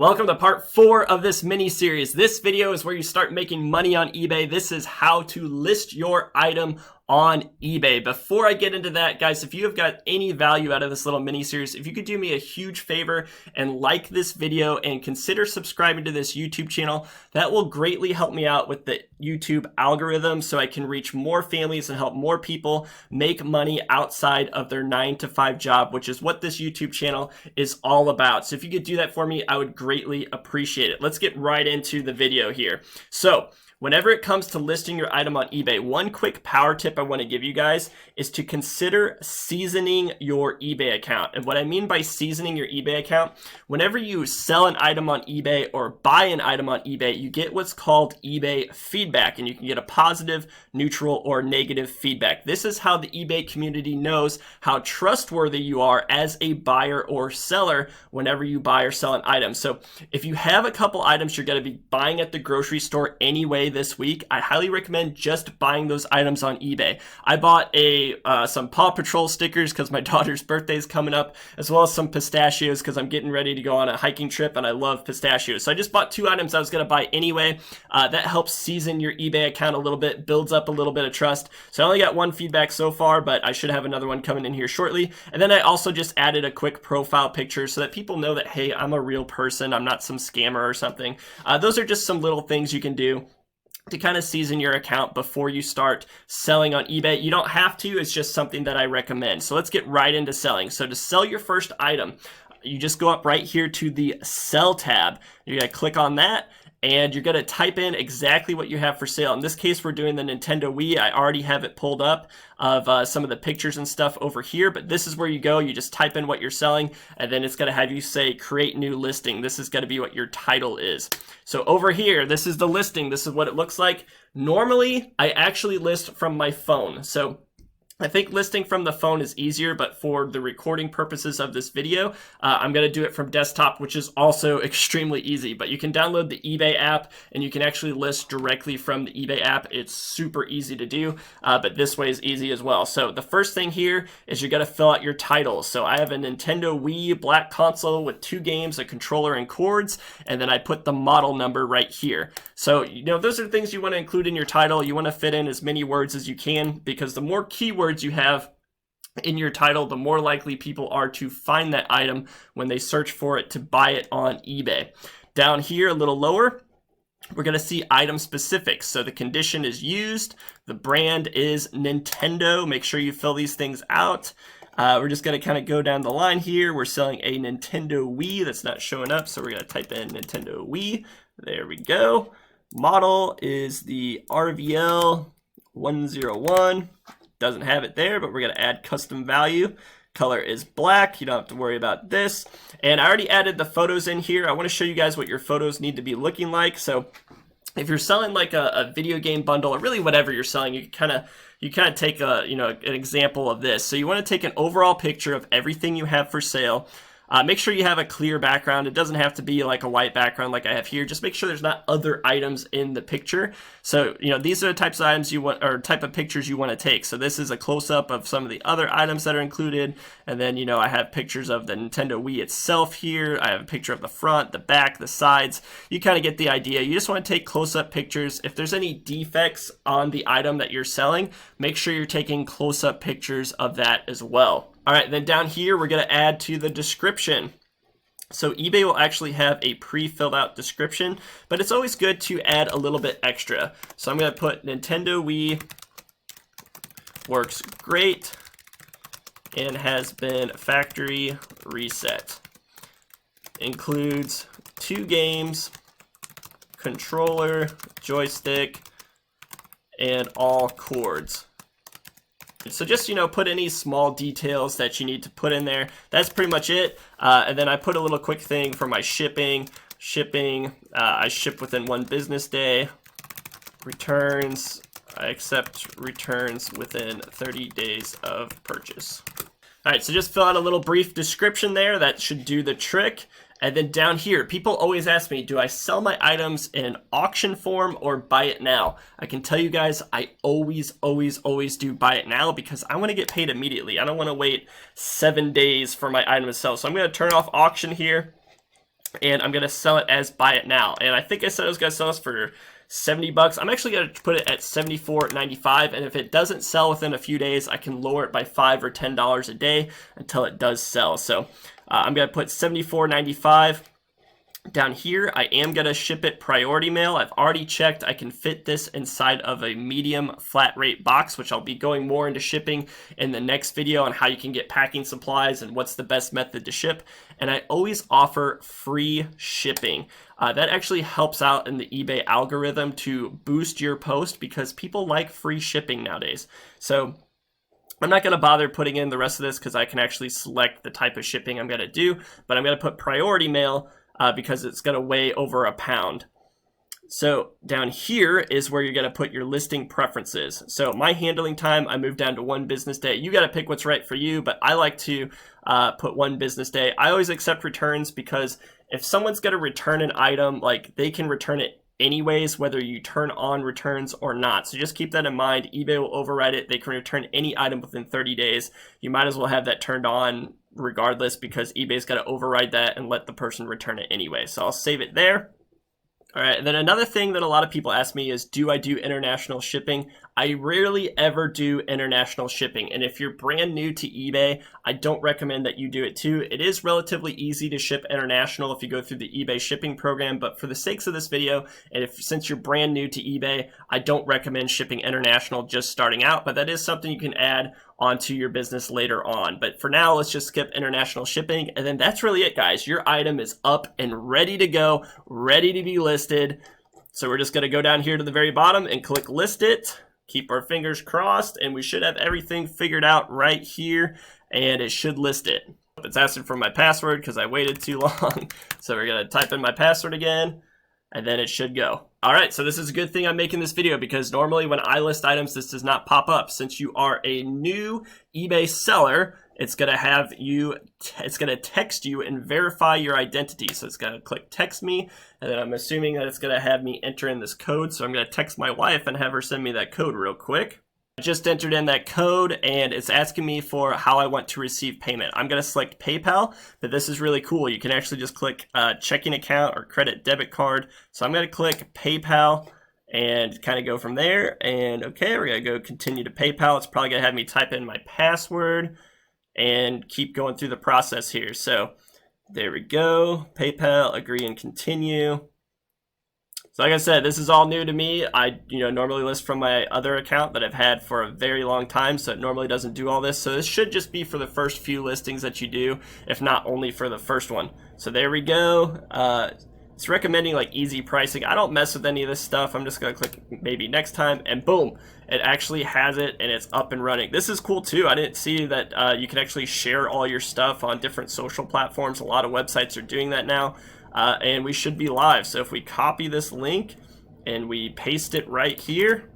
Welcome to part 4 of this mini series. This video is where you start making money on eBay. This is how to list your item on eBay. Before I get into that, guys, if you have got any value out of this little mini series, if you could do me a huge favor and like this video and consider subscribing to this YouTube channel, that will greatly help me out with the YouTube algorithm so I can reach more families and help more people make money outside of their 9-to-5 job, which is what this YouTube channel is all about. So if you could do that for me, I would greatly appreciate it. Let's get right into the video here. So whenever it comes to listing your item on eBay, one quick power tip I want to give you guys is to consider seasoning your eBay account. And what I mean by seasoning your eBay account, whenever you sell an item on eBay or buy an item on eBay, you get what's called eBay feedback, and you can get a positive, neutral, or negative feedback. This is how the eBay community knows how trustworthy you are as a buyer or seller whenever you buy or sell an item. So if you have a couple items you're going to be buying at the grocery store anyway this week, I highly recommend just buying those items on eBay. I bought some Paw Patrol stickers because my daughter's birthday is coming up, as well as some pistachios because I'm getting ready to go on a hiking trip and I love pistachios. So I just bought 2 items I was going to buy anyway. That helps season your eBay account a little bit, builds up a little bit of trust. So I only got 1 feedback so far, but I should have another one coming in here shortly. And then I also just added a quick profile picture so that people know that, hey, I'm a real person. I'm not some scammer or something. Those are just some little things you can do to kind of season your account before you start selling on eBay. You don't have to, it's just something that I recommend. So let's get right into selling. So to sell your first item, you just go up right here to the sell tab. You're gonna click on that, and you're gonna type in exactly what you have for sale. In this case, we're doing the Nintendo Wii. I already have it pulled up of some of the pictures and stuff over here, but this is where you go. You just type in what you're selling, and then it's gonna have you say create new listing. This is gonna be what your title is. So over here, this is the listing. This is what it looks like. Normally, I actually list from my phone. So I think listing from the phone is easier, but for the recording purposes of this video, I'm going to do it from desktop, which is also extremely easy. But you can download the eBay app, and you can actually list directly from the eBay app. It's super easy to do, but this way is easy as well. So the first thing here is you're going to fill out your titles. So I have a Nintendo Wii black console with 2 games, a controller, and cords, and then I put the model number right here. So, you know, those are things you want to include in your title. You want to fit in as many words as you can, because the more keywords you have in your title, the more likely people are to find that item when they search for it to buy it on eBay. Down here a little lower, we're going to see item specifics. So the condition is used, the brand is Nintendo. Make sure you fill these things out. We're just going to kind of go down the line here. We're selling a Nintendo Wii that's not showing up, so we're going to type in Nintendo Wii. There we go. Model is the RVL 101. Doesn't have it there, but we're going to add custom value. Color is black. You don't have to worry about this. And I already added the photos in here. I want to show you guys what your photos need to be looking like. So if you're selling like a video game bundle, or really whatever you're selling, you kind of take an example of this. So you want to take an overall picture of everything you have for sale. Make sure you have a clear background. It doesn't have to be like a white background like I have here. Just make sure there's not other items in the picture. So, you know, these are the types of items you want, or type of pictures you want to take. So this is a close-up of some of the other items that are included. And then, you know, I have pictures of the Nintendo Wii itself here. I have a picture of the front, the back, the sides. You kind of get the idea. You just want to take close-up pictures. If there's any defects on the item that you're selling, make sure you're taking close-up pictures of that as well. All right, then down here, we're going to add to the description. So eBay will actually have a pre-filled out description, but it's always good to add a little bit extra. So I'm going to put Nintendo Wii works great and has been factory reset. Includes 2 games, controller, joystick, and all cords. So just, you know, put any small details that you need to put in there. That's pretty much it. And then I put a little quick thing for my shipping. I ship within 1 business day. Returns, I accept returns within 30 days of purchase. All right, so just fill out a little brief description there. That should do the trick. And then down here, people always ask me, do I sell my items in auction form or buy it now? I can tell you guys, I always do buy it now because I want to get paid immediately. I don't want to wait 7 days for my item to sell. So I'm going to turn off auction here. and I'm gonna sell it as buy it now. And I think I said I was gonna sell this for 70 bucks. I'm actually gonna put it at $74.95, and if it doesn't sell within a few days, I can lower it by $5 or $10 a day until it does sell. So I'm gonna put $74.95. Down here, I am going to ship it priority mail. I've already checked. I can fit this inside of a medium flat rate box, which I'll be going more into shipping in the next video on how you can get packing supplies and what's the best method to ship. And I always offer free shipping. That actually helps out in the eBay algorithm to boost your post because people like free shipping nowadays. So I'm not going to bother putting in the rest of this because I can actually select the type of shipping I'm going to do, but I'm going to put priority mail because it's going to weigh over a pound. So down here is where you're going to put your listing preferences. So my handling time, I moved down to 1 business day. You got to pick what's right for you, but I like to put 1 business day. I always accept returns because if someone's going to return an item, like they can return it anyways, whether you turn on returns or not. So just keep that in mind. eBay will override it. They can return any item within 30 days. You might as well have that turned on regardless because eBay's got to override that and let the person return it anyway. So I'll save it there. All right, and then another thing that a lot of people ask me is, do I do international shipping? I rarely ever do international shipping. And if you're brand new to eBay, I don't recommend that you do it too. It is relatively easy to ship international if you go through the eBay shipping program, but for the sakes of this video, and since you're brand new to eBay, I don't recommend shipping international just starting out, but that is something you can add onto your business later on. But for now, let's just skip international shipping. And then that's really it, guys. Your item is up and ready to go, ready to be listed. So we're just going to go down here to the very bottom and click list it. Keep our fingers crossed, and we should have everything figured out right here, and it should list it. It's asking for my password because I waited too long. So we're going to type in my password again, and then it should go. All right, so this is a good thing I'm making this video because normally when I list items, this does not pop up. Since you are a new eBay seller, it's gonna have you, it's gonna text you and verify your identity. So it's gonna click text me, and then I'm assuming that it's gonna have me enter in this code. So I'm gonna text my wife and have her send me that code real quick. I just entered in that code and it's asking me for how I want to receive payment. I'm gonna select PayPal, but this is really cool. You can actually just click checking account or credit debit card. So I'm gonna click PayPal and kind of go from there. And okay, we're gonna go continue to PayPal. It's probably gonna have me type in my password and keep going through the process here. So there we go, PayPal, agree and continue. So like I said, this is all new to me. I normally list from my other account that I've had for a very long time, so it normally doesn't do all this. So this should just be for the first few listings that you do, if not only for the first one. So there we go. It's recommending like easy pricing. I don't mess with any of this stuff. I'm just gonna click maybe next time, and boom, it actually has it and it's up and running. This is cool too. I didn't see that you can actually share all your stuff on different social platforms. A lot of websites are doing that now. And we should be live. So if we copy this link and we paste it right here,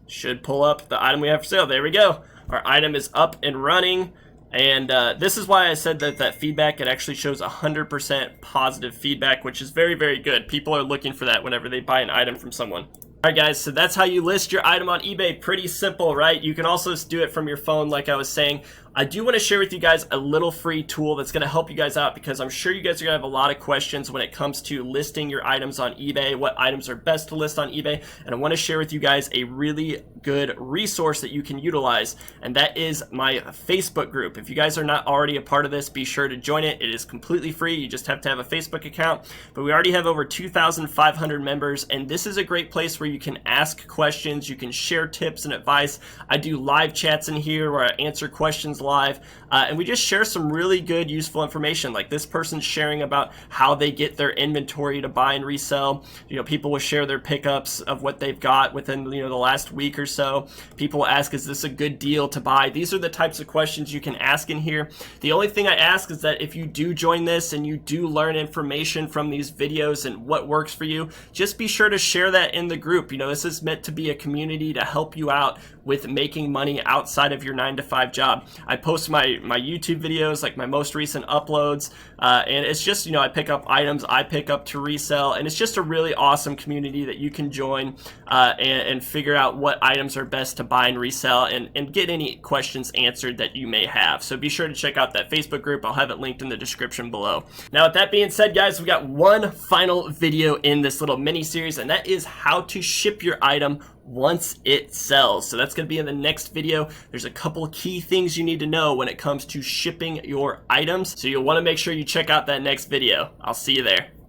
should pull up the item we have for sale. There we go. Our item is up and running. And this is why I said that feedback, it actually shows 100% positive feedback, which is very, very good. People are looking for that whenever they buy an item from someone. All right, guys, so that's how you list your item on eBay. Pretty simple, right? You can also do it from your phone, like I was saying. I do want to share with you guys a little free tool that's going to help you guys out because I'm sure you guys are going to have a lot of questions when it comes to listing your items on eBay, what items are best to list on eBay, and I want to share with you guys a really good resource that you can utilize, and that is my Facebook group. If you guys are not already a part of this, be sure to join it. It is completely free. You just have to have a Facebook account, but we already have over 2,500 members, and this is a great place where you can ask questions, you can share tips and advice. I do live chats in here where I answer questions live, and we just share some really good useful information. Like this person's sharing about how they get their inventory to buy and resell. People will share their pickups of what they've got within the last week or so. People will ask, is this a good deal to buy? These are the types of questions you can ask in here. The only thing I ask is that if you do join this and you do learn information from these videos and what works for you, just be sure to share that in the group. This is meant to be a community to help you out with making money outside of your 9-to-5 job. I post my YouTube videos, like my most recent uploads, and it's just, you know, I pick up items I pick up to resell, and it's just a really awesome community that you can join and figure out what items are best to buy and resell, and get any questions answered that you may have. So be sure to check out that Facebook group. I'll have it linked in the description below. Now, with that being said, guys, we got one final video in this little mini series, and that is how to ship your item once it sells. So that's going to be in the next video. There's a couple key things you need to know when it comes to shipping your items, so you'll want to make sure you check out that next video. I'll see you there.